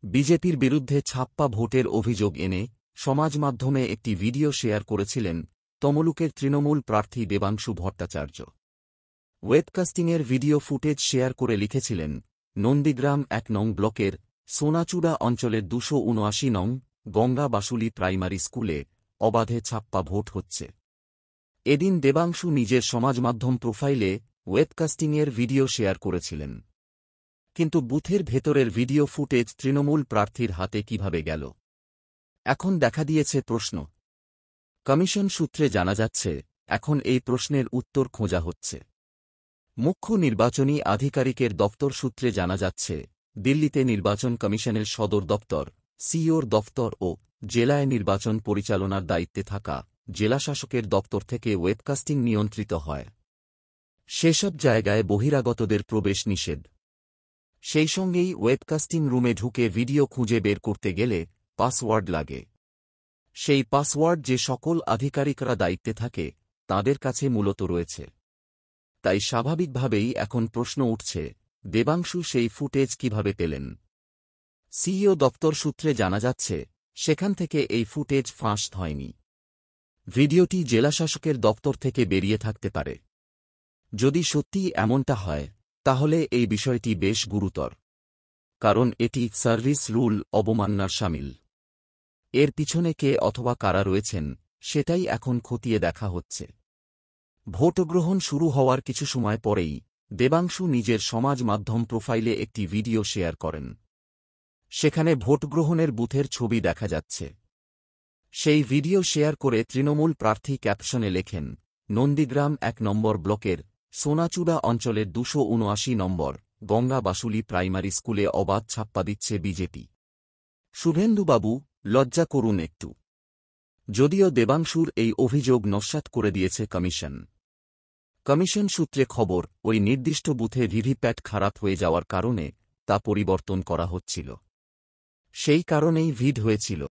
বিজেপির বিরুদ্ধে ছাপ্পা ভোটের অভিযোগ এনে সমাজ মাধ্যমে একটি ভিডিও শেয়ার করেছিলেন তমলুকের তৃণমূল প্রার্থী দেবাংশু ভট্টাচার্য। ওয়েবকাস্টিংয়ের ভিডিও ফুটেজ শেয়ার করে লিখেছিলেন, নন্দীগ্রাম ১ নং ব্লকের সোনাচূড়া অঞ্চলের ২৭৯ নং গঙ্গা বাসুলি প্রাইমারি স্কুলে অবাধে ছাপ্পা ভোট হচ্ছে। এদিন দেবাংশু নিজের সমাজমাধ্যম প্রোফাইলে ওয়েবকাস্টিংয়ের ভিডিও শেয়ার করেছিলেন। কিন্তু বুথের ভেতরের ভিডিও ফুটেজ তৃণমূল প্রার্থীর হাতে কিভাবে গেল? এখন দেখা দিয়েছে প্রশ্ন। কমিশন সূত্রে জানা যাচ্ছে, এখন এই প্রশ্নের উত্তর খোঁজা হচ্ছে। মুখ্য নির্বাচনী আধিকারিকের দফতর সূত্রে জানা যাচ্ছে, দিল্লিতে নির্বাচন কমিশনের সদর দফতর, সিইওর দফতর ও জেলায় নির্বাচন পরিচালনার দায়িত্বে থাকা জেলাশাসকের দপ্তর থেকে ওয়েবকাস্টিং নিয়ন্ত্রিত হয়। সেসব জায়গায় বহিরাগতদের প্রবেশ নিষেধ। সেই সঙ্গেই ওয়েবকাস্টিং রুমে ঢুকে ভিডিও খুঁজে বের করতে গেলে পাসওয়ার্ড লাগে। সেই পাসওয়ার্ড যে সকল আধিকারিকরা দায়িত্বে থাকে তাঁদের কাছে মূলত রয়েছে। তাই স্বাভাবিকভাবেই এখন প্রশ্ন উঠছে, দেবাংশু সেই ফুটেজ কিভাবে পেলেন? সিইও দপ্তর সূত্রে জানা যাচ্ছে, সেখান থেকে এই ফুটেজ ফাঁস হয়নি। ভিডিওটি জেলাশাসকের দপ্তর থেকে বেরিয়ে থাকতে পারে। যদি সত্যিই এমনটা হয়, তাহলে এই বিষয়টি বেশ গুরুতর। কারণ এটি সার্ভিস রুল অবমাননার শামিল। এর পিছনে কে অথবা কারা রয়েছেন, সেটাই এখন খতিয়ে দেখা হচ্ছে। ভোটগ্রহণ শুরু হওয়ার কিছু সময় পরেই দেবাংশু নিজের সমাজ মাধ্যম প্রোফাইলে একটি ভিডিও শেয়ার করেন। সেখানে ভোটগ্রহণের বুথের ছবি দেখা যাচ্ছে। সেই ভিডিও শেয়ার করে তৃণমূল প্রার্থী ক্যাপশনে লেখেন, নন্দীগ্রাম ১ নম্বর ব্লকের সোনাচূড়া অঞ্চলের ২৭৯ নম্বর গঙ্গা বাসুলি প্রাইমারি স্কুলে অবাধ ছাপ্পা দিচ্ছে বিজেপি। শুভেন্দুবাবু, লজ্জা করুন একটু। যদিও দেবাংশুর এই অভিযোগ নস্যাৎ করে দিয়েছে কমিশন। কমিশন সূত্রে খবর, ওই নির্দিষ্ট বুথে ভিভিপ্যাট খারাপ হয়ে যাওয়ার কারণে তা পরিবর্তন করা হচ্ছিল। সেই কারণেই ভিড হয়েছিল।